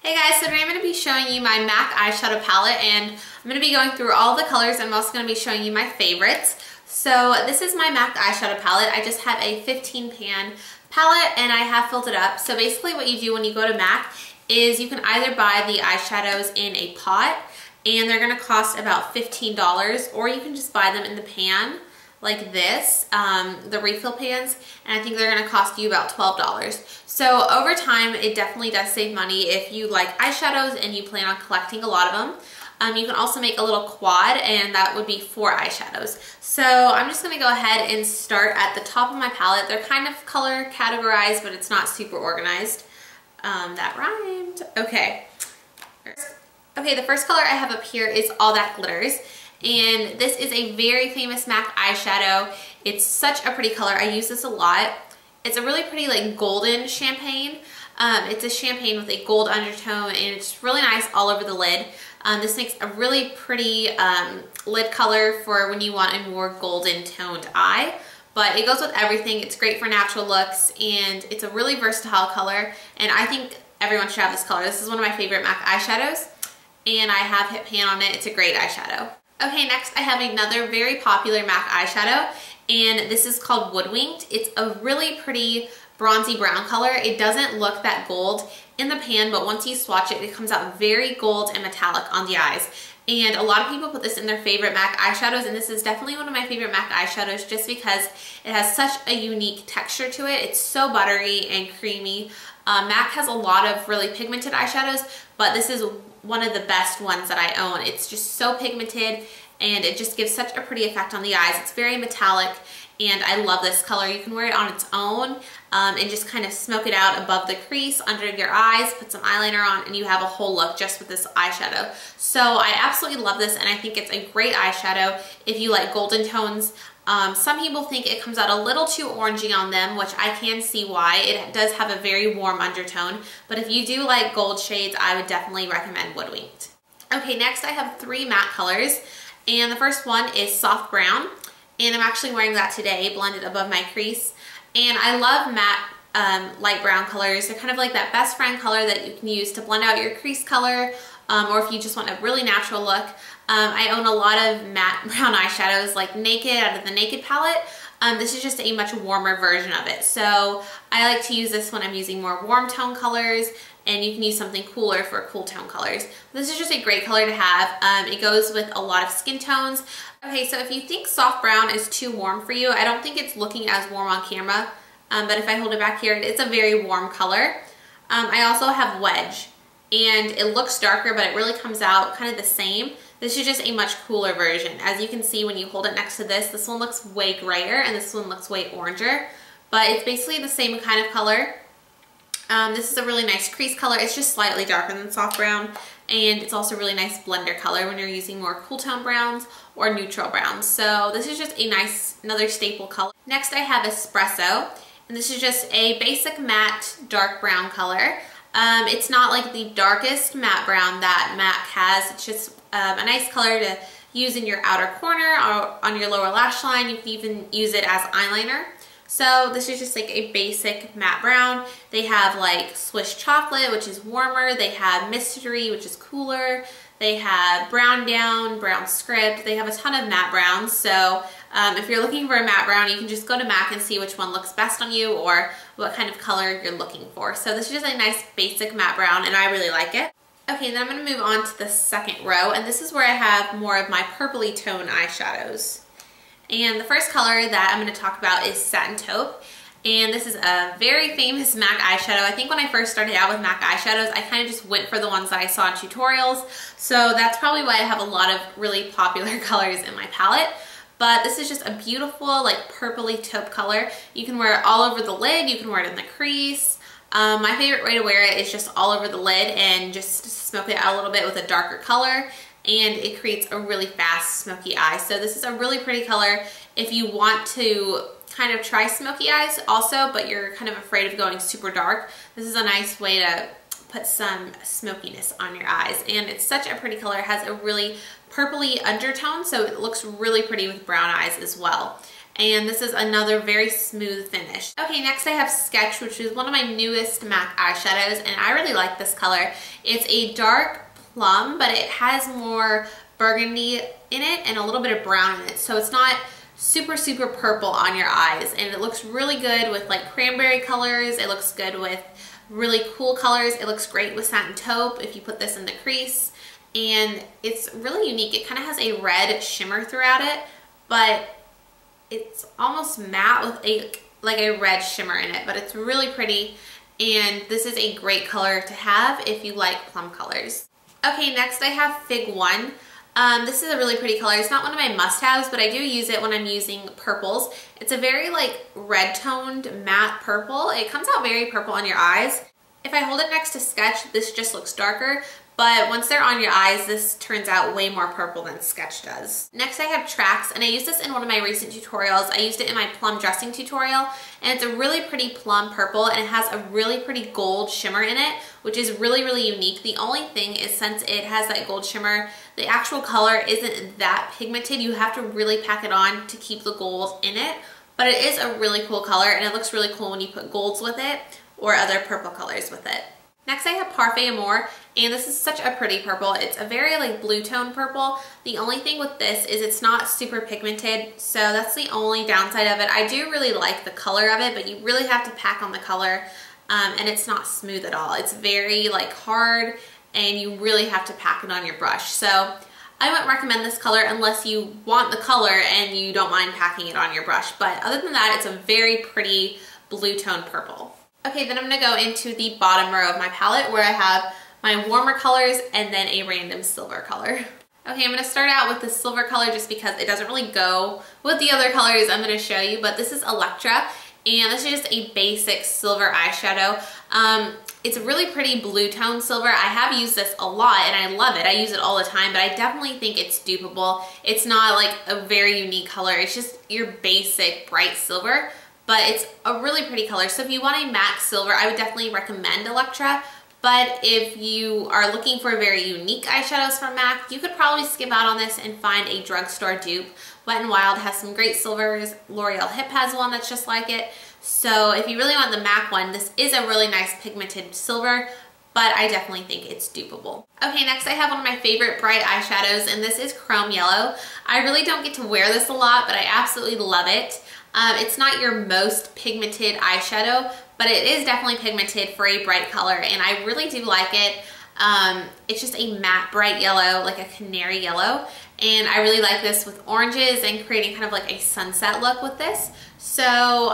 Hey guys, so today I'm going to be showing you my MAC eyeshadow palette, and I'm going to be going through all the colors. I'm also going to be showing you my favorites. So this is my MAC eyeshadow palette. I just have a 15 pan palette and I have filled it up. So basically what you do when you go to MAC is you can either buy the eyeshadows in a pot and they're going to cost about $15, or you can just buy them in the pan like this, the refill pans, and I think they're gonna cost you about $12. So over time, it definitely does save money if you like eyeshadows and you plan on collecting a lot of them. You can also make a little quad, and that would be 4 eyeshadows. So I'm just gonna go ahead and start at the top of my palette. They're kind of color categorized, but it's not super organized. That rhymed. Okay. Okay, the first color I have up here is All That Glitters. And this is a very famous MAC eyeshadow. It's such a pretty color. I use this a lot. It's a really pretty like golden champagne. It's a champagne with a gold undertone, and it's really nice all over the lid. This makes a really pretty lid color for when you want a more golden toned eye. But it goes with everything. It's great for natural looks, and it's a really versatile color. And I think everyone should have this color. This is one of my favorite MAC eyeshadows, and I have hit pan on it. It's a great eyeshadow. Okay, next I have another very popular MAC eyeshadow, and this is called Woodwinked. It's a really pretty bronzy brown color. It doesn't look that gold in the pan, but once you swatch it, it comes out very gold and metallic on the eyes. And a lot of people put this in their favorite MAC eyeshadows, and this is definitely one of my favorite MAC eyeshadows just because it has such a unique texture to it. It's so buttery and creamy. MAC has a lot of really pigmented eyeshadows, but this is one of the best ones that I own. It's just so pigmented, and it just gives such a pretty effect on the eyes. It's very metallic, and I love this color. You can wear it on its own and just kind of smoke it out above the crease, under your eyes, put some eyeliner on, and you have a whole look just with this eyeshadow. So I absolutely love this, and I think it's a great eyeshadow if you like golden tones. Some people think it comes out a little too orangey on them, which I can see why. It does have a very warm undertone, but if you do like gold shades, I would definitely recommend Woodwinked. Okay, next I have 3 matte colors, and the first one is Soft Brown, and I'm actually wearing that today, blended above my crease. And I love matte light brown colors. They're kind of like that best friend color that you can use to blend out your crease color, or if you just want a really natural look. I own a lot of matte brown eyeshadows like Naked out of the Naked palette. This is just a much warmer version of it. So I like to use this when I'm using more warm tone colors, and you can use something cooler for cool tone colors. This is just a great color to have. It goes with a lot of skin tones. Okay, so if you think Soft Brown is too warm for you, I don't think it's looking as warm on camera, but if I hold it back here, it's a very warm color. I also have Wedge, and it looks darker, but it really comes out kind of the same. This is just a much cooler version. As you can see when you hold it next to this one looks way grayer and this one looks way oranger, but it's basically the same kind of color. This is a really nice crease color. It's just slightly darker than Soft Brown, and it's also a really nice blender color when you're using more cool tone browns or neutral browns. So this is just a nice, another staple color. Next I have Espresso, and this is just a basic matte dark brown color. It's not like the darkest matte brown that MAC has. It's just a nice color to use in your outer corner or on your lower lash line. You can even use it as eyeliner. So this is just like a basic matte brown. They have like Swiss Chocolate, which is warmer. They have Mystery, which is cooler. They have Brown Down, Brown Script. They have a ton of matte browns. So if you're looking for a matte brown, you can just go to MAC and see which one looks best on you or what kind of color you're looking for. So this is just a nice basic matte brown, and I really like it. Okay, then I'm going to move on to the second row, and this is where I have more of my purpley tone eyeshadows. And the first color that I'm going to talk about is Satin Taupe, and this is a very famous MAC eyeshadow. I think when I first started out with MAC eyeshadows, I kind of just went for the ones that I saw in tutorials, so that's probably why I have a lot of really popular colors in my palette. But this is just a beautiful like purpley taupe color. You can wear it all over the lid, you can wear it in the crease. My favorite way to wear it is just all over the lid and just smoke it out a little bit with a darker color, and it creates a really fast smoky eye. So this is a really pretty color if you want to kind of try smoky eyes also, but you're kind of afraid of going super dark. This is a nice way to put some smokiness on your eyes, and it's such a pretty color. It has a really purpley undertone, so it looks really pretty with brown eyes as well. and this is another very smooth finish. Okay, next I have Sketch, which is one of my newest MAC eyeshadows, and I really like this color. It's a dark plum, but it has more burgundy in it and a little bit of brown in it, so it's not super purple on your eyes, and it looks really good with like cranberry colors. It looks good with really cool colors. It looks great with satin taupe if you put this in the crease, and it's really unique. It kind of has a red shimmer throughout it, but it's almost matte with a red shimmer in it, but it's really pretty, and this is a great color to have if you like plum colors. Okay, next I have Fig 1. This is a really pretty color. It's not one of my must-haves, but I do use it when I'm using purples. It's a very like red-toned matte purple. It comes out very purple on your eyes. If I hold it next to Sketch, this just looks darker, but once they're on your eyes, this turns out way more purple than Sketch does. Next I have Tracks, and I used this in one of my recent tutorials. I used it in my plum dressing tutorial, and it's a really pretty plum purple, and it has a really pretty gold shimmer in it, which is really unique. The only thing is, since it has that gold shimmer, the actual color isn't that pigmented. You have to really pack it on to keep the gold in it, but it is a really cool color, and it looks really cool when you put golds with it or other purple colors with it. Next I have Parfait Amour, and this is such a pretty purple. It's a very like blue tone purple. The only thing with this is it's not super pigmented, so that's the only downside of it. I do really like the color of it, but you really have to pack on the color, and it's not smooth at all. It's very like hard, and you really have to pack it on your brush. So I wouldn't recommend this color unless you want the color and you don't mind packing it on your brush, but other than that, it's a very pretty blue tone purple. Okay, then I'm going to go into the bottom row of my palette where I have my warmer colors and then a random silver color. Okay, I'm going to start out with the silver color just because it doesn't really go with the other colors I'm going to show you, but this is Electra, and this is just a basic silver eyeshadow. It's a really pretty blue tone silver. I have used this a lot and I love it. I use it all the time, but I definitely think it's dupeable. It's not like a very unique color. It's just your basic bright silver, but it's a really pretty color. So if you want a matte silver, I would definitely recommend Electra. But if you are looking for very unique eyeshadows from MAC, you could probably skip out on this and find a drugstore dupe. Wet n Wild has some great silvers. L'Oreal Hip has one that's just like it. So if you really want the MAC one, this is a really nice pigmented silver, but I definitely think it's dupeable. Okay, next I have one of my favorite bright eyeshadows, and this is Chrome Yellow. I really don't get to wear this a lot, but I absolutely love it. It's not your most pigmented eyeshadow, but it is definitely pigmented for a bright color, and I really do like it. It's just a matte bright yellow, like a canary yellow, and I really like this with oranges and creating kind of like a sunset look with this. So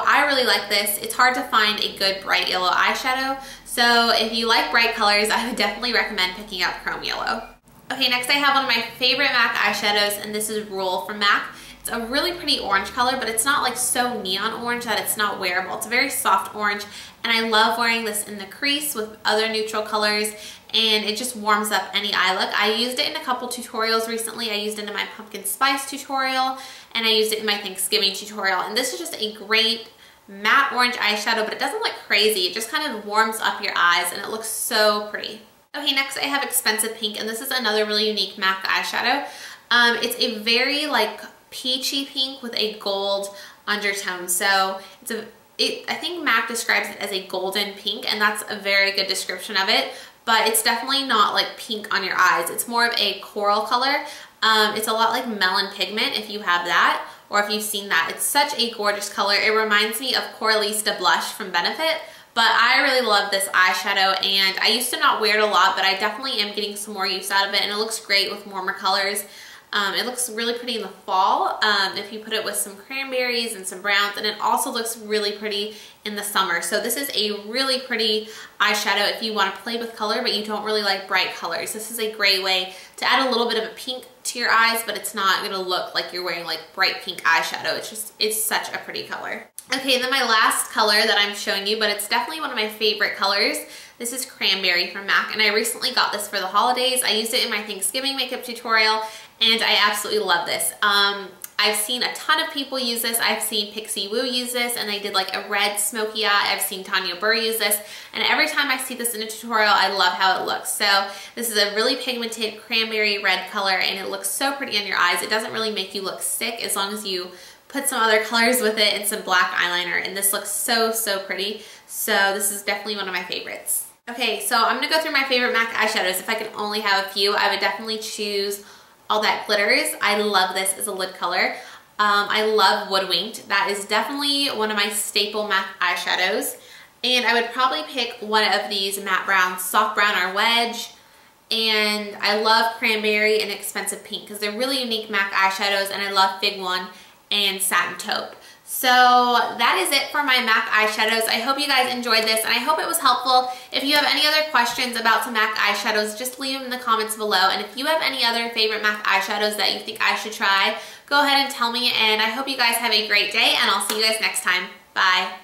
I really like this. It's hard to find a good bright yellow eyeshadow, so if you like bright colors, I would definitely recommend picking up Chrome Yellow. Okay, next I have one of my favorite MAC eyeshadows, and this is Rule from MAC. It's a really pretty orange color, but it's not like so neon orange that it's not wearable. It's a very soft orange, and I love wearing this in the crease with other neutral colors, and it just warms up any eye look. I used it in a couple tutorials recently. I used it in my pumpkin spice tutorial, and I used it in my Thanksgiving tutorial, and this is just a great matte orange eyeshadow, but it doesn't look crazy. It just kind of warms up your eyes, and it looks so pretty. Okay, next I have Expensive Pink, and this is another really unique MAC eyeshadow. It's a very like peachy pink with a gold undertone. So I think MAC describes it as a golden pink, and that's a very good description of it, but it's definitely not like pink on your eyes. It's more of a coral color. It's a lot like Melon Pigment if you have that, or if you've seen that. It's such a gorgeous color. It reminds me of Coralista Blush from Benefit, but I really love this eyeshadow, and I used to not wear it a lot, but I definitely am getting some more use out of it, and it looks great with warmer colors. It looks really pretty in the fall if you put it with some cranberries and some browns, and it also looks really pretty in the summer. So this is a really pretty eyeshadow if you want to play with color but you don't really like bright colors. This is a great way to add a little bit of a pink to your eyes, but it's not going to look like you're wearing like bright pink eyeshadow. It's such a pretty color. Okay, then my last color that I'm showing you, but it's definitely one of my favorite colors. This is Cranberry from MAC, and I recently got this for the holidays. I used it in my Thanksgiving makeup tutorial, and I absolutely love this. I've seen a ton of people use this. I've seen Pixie Woo use this, and they did like a red smoky eye. I've seen Tanya Burr use this, and every time I see this in a tutorial, I love how it looks. So this is a really pigmented cranberry red color, and it looks so pretty on your eyes. It doesn't really make you look sick as long as you put some other colors with it and some black eyeliner, and this looks so, so pretty. So this is definitely one of my favorites. Okay, so I'm gonna go through my favorite MAC eyeshadows. If I could only have a few, I would definitely choose All That Glitters. I love this as a lid color. I love Woodwinked. That is definitely one of my staple MAC eyeshadows. And I would probably pick one of these matte browns, Soft Brown or Wedge. And I love Cranberry and Expensive Pink because they're really unique MAC eyeshadows, and I love Fig One and Satin Taupe. So that is it for my MAC eyeshadows. I hope you guys enjoyed this, and I hope it was helpful. If you have any other questions about some MAC eyeshadows, just leave them in the comments below. And if you have any other favorite MAC eyeshadows that you think I should try, go ahead and tell me. And I hope you guys have a great day, and I'll see you guys next time. Bye.